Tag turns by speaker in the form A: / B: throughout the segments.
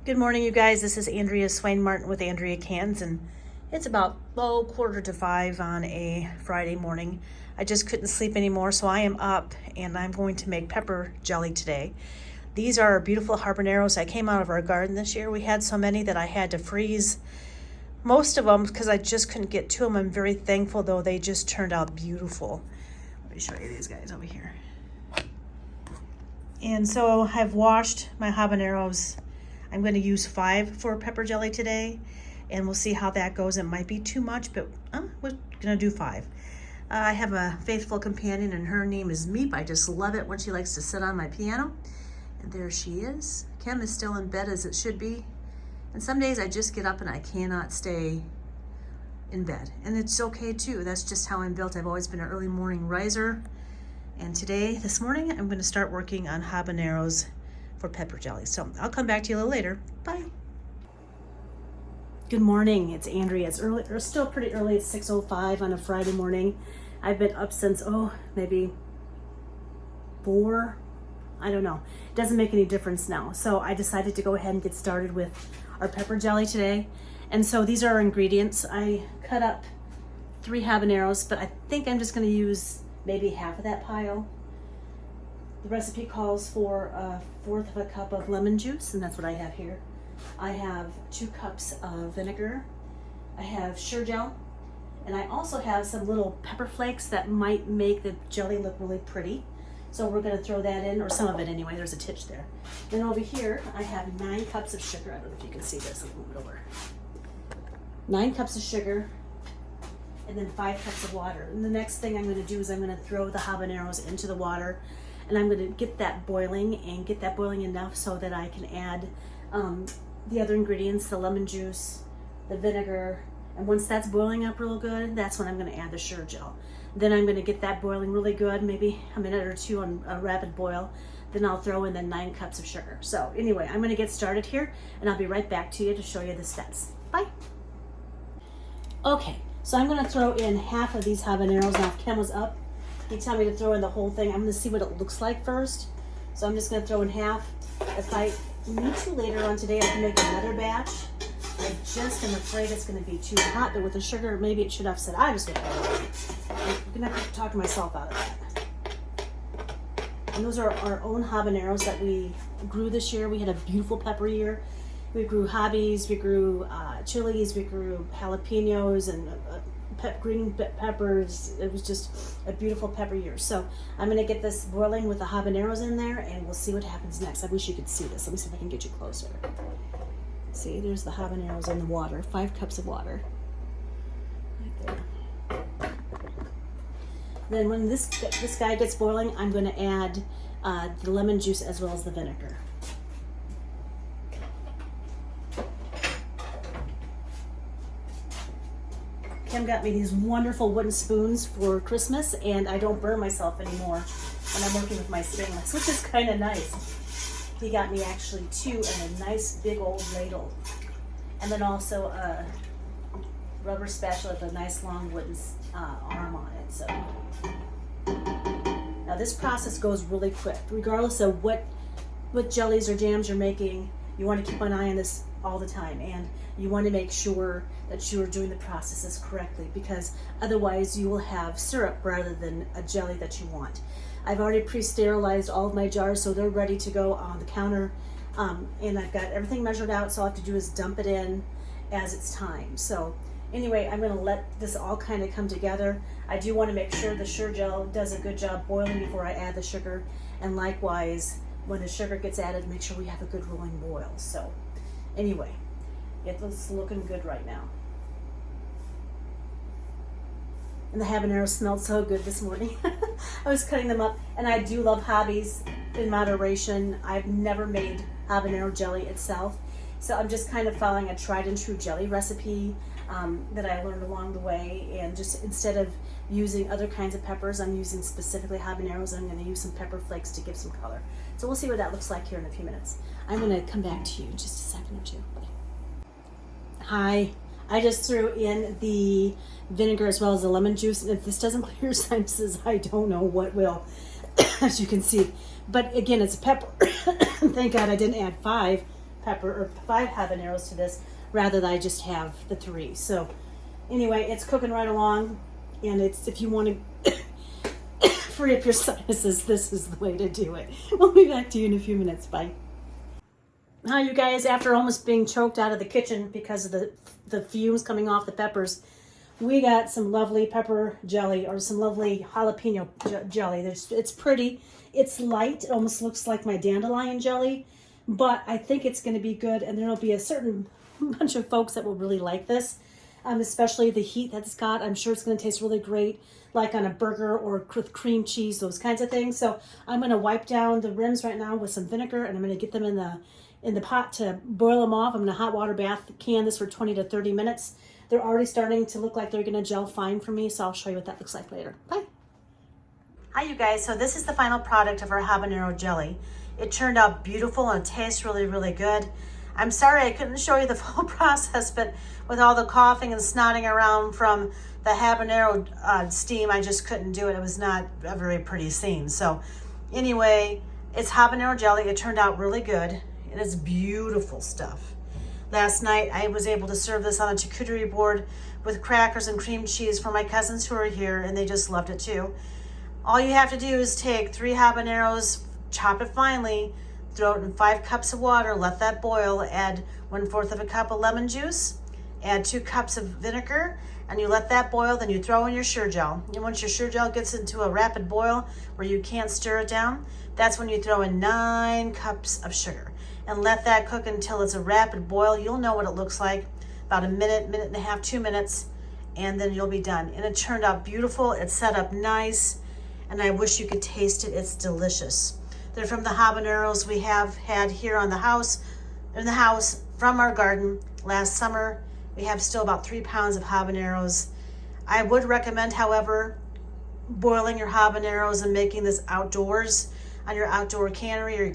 A: Good morning, you guys. This is Andrea Swain Martin with Andrea Cans, and it's about 4:45 on a Friday morning. I just couldn't sleep anymore, so I am up and I'm going to make pepper jelly today. These are beautiful habaneros that came out of our garden this year. We had so many that I had to freeze most of them because I just couldn't get to them. I'm very thankful, though. They just turned out beautiful. Let me show you these guys over here. And so I've washed my habaneros. I'm going to use 5 for pepper jelly today, and we'll see how that goes. It might be too much, but we're going to do 5. I have a faithful companion, and her name is Meep. I just love it when she likes to sit on my piano. And there she is. Kim is still in bed as it should be. And some days I just get up and I cannot stay in bed. And it's okay too. That's just how I'm built. I've always been an early morning riser. And this morning, I'm going to start working on habaneros for pepper jelly. So I'll come back to you a little later. Bye. Good morning. It's Andrea. It's early, or still pretty early. It's 6:05 on a Friday morning. I've been up since maybe 4. I don't know. It doesn't make any difference now. So I decided to go ahead and get started with our pepper jelly today. And so these are our ingredients. I cut up 3 habaneros, but I think I'm just going to use maybe half of that pile. The recipe calls for 1/4 of a cup of lemon juice, and that's what I have here. I have 2 cups of vinegar. I have sure gel, and I also have some little pepper flakes that might make the jelly look really pretty. So we're going to throw that in, or some of it anyway. There's a titch there. Then over here, I have 9 cups of sugar. I don't know if you can see this. I'll move it over. 9 cups of sugar, and then 5 cups of water. And the next thing I'm going to do is I'm going to throw the habaneros into the water, and I'm going to get that boiling and get that boiling enough so that I can add the other ingredients, the lemon juice, the vinegar, and once that's boiling up real good, that's when I'm going to add the sure gel. Then I'm going to get that boiling really good, maybe a minute or 2 on a rapid boil. Then I'll throw in the 9 cups of sugar. So anyway, I'm going to get started here, and I'll be right back to you to show you the steps. Bye. Okay, so I'm going to throw in half of these habaneros. Now, if Ken was up, he'd tell me to throw in the whole thing. I'm going to see what it looks like first. So I'm just going to throw in half. If I need to later on today, I can make another batch. I just am afraid it's going to be too hot, but with the sugar, maybe it should offset. I just don't know. I'm going to have to talk myself out of that. And those are our own habaneros that we grew this year. We had a beautiful pepper year. We grew hobbies, we grew chilies, we grew jalapenos and green peppers. It was just a beautiful pepper year. So I'm going to get this boiling with the habaneros in there, and we'll see what happens next. I wish you could see this. Let me see if I can get you closer. See, there's the habaneros in the water. 5 cups of water. Right there. Then when this guy gets boiling, I'm going to add the lemon juice as well as the vinegar. Kim got me these wonderful wooden spoons for Christmas, and I don't burn myself anymore when I'm working with my stainless, which is kind of nice. He got me actually 2 and a nice big old ladle. And then also a rubber spatula with a nice long wooden arm on it. So now this process goes really quick. Regardless of what jellies or jams you're making, you want to keep an eye on this all the time, and you want to make sure that you are doing the processes correctly, because otherwise you will have syrup rather than a jelly that you want. I've already pre-sterilized all of my jars, so they're ready to go on the counter, and I've got everything measured out, so all I have to do is dump it in as it's time. So anyway, I'm going to let this all kind of come together. I do want to make sure the sure gel does a good job boiling before I add the sugar, and likewise when the sugar gets added, make sure we have a good rolling boil. So anyway, it's looking good right now. And the habaneros smelled so good this morning. I was cutting them up, and I do love hobbies in moderation. I've never made habanero jelly itself, so I'm just kind of following a tried and true jelly recipe that I learned along the way, and just instead of using other kinds of peppers, I'm using specifically habaneros, and I'm going to use some pepper flakes to give some color. So we'll see what that looks like here in a few minutes. I'm going to come back to you in just a second or two. Hi. I just threw in the vinegar as well as the lemon juice, and if this doesn't clear your senses, I don't know what will, as you can see. But again, it's a pepper. Thank God I didn't add 5 or 5 habaneros to this rather than I just have the 3. So anyway, it's cooking right along, and it's, if you want to free up your sinuses, this is the way to do it. We'll be back to you in a few minutes. Bye. Hi, you guys. After almost being choked out of the kitchen because of the fumes coming off the peppers, we got some lovely pepper jelly, or some lovely jalapeno jelly. It's pretty. It's light. It almost looks like my dandelion jelly, but I think it's going to be good, and there'll be a certain bunch of folks that will really like this, especially the heat that it's got. I'm sure it's going to taste really great, like on a burger or with cream cheese, those kinds of things. So I'm going to wipe down the rims right now with some vinegar, and I'm going to get them in the pot to boil them off. I'm going to hot water bath can this for 20 to 30 minutes. They're already starting to look like they're going to gel fine for me, so I'll show you what that looks like later. Bye. Hi, you guys. So this is the final product of our habanero jelly. It turned out beautiful and it tastes really, really good. I'm sorry I couldn't show you the full process, but with all the coughing and snotting around from the habanero steam, I just couldn't do it. It was not a very pretty scene. So anyway, it's habanero jelly. It turned out really good. It is beautiful stuff. Last night, I was able to serve this on a charcuterie board with crackers and cream cheese for my cousins who are here, and they just loved it too. All you have to do is take 3 habaneros, chop it finely, throw it in 5 cups of water, let that boil, add 1/4 of a cup of lemon juice, add 2 cups of vinegar, and you let that boil, then you throw in your Sure-Gel. And once your Sure-Gel gets into a rapid boil where you can't stir it down, that's when you throw in 9 cups of sugar. And let that cook until it's a rapid boil. You'll know what it looks like, about a minute, minute and a half, 2 minutes, and then you'll be done. And it turned out beautiful. It's set up nice, and I wish you could taste it. It's delicious. They're from the habaneros we have had here in the house from our garden last summer. We have still about 3 pounds of habaneros. I would recommend, however, boiling your habaneros and making this outdoors on your outdoor cannery or your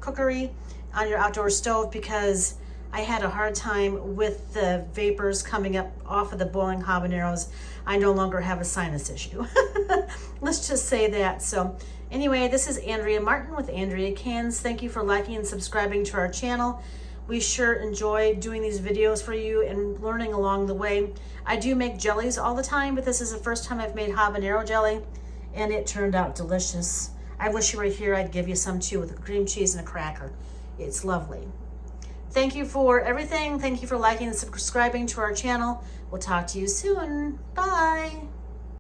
A: cookery on your outdoor stove, because I had a hard time with the vapors coming up off of the boiling habaneros. I no longer have a sinus issue. Let's just say that. So anyway, this is Andrea Martin with Andrea Cans. Thank you for liking and subscribing to our channel. We sure enjoy doing these videos for you and learning along the way. I do make jellies all the time, but this is the first time I've made habanero jelly, and it turned out delicious. I wish you were here. I'd give you some too, with cream cheese and a cracker. It's lovely. Thank you for everything. Thank you for liking and subscribing to our channel. We'll talk to you soon. Bye.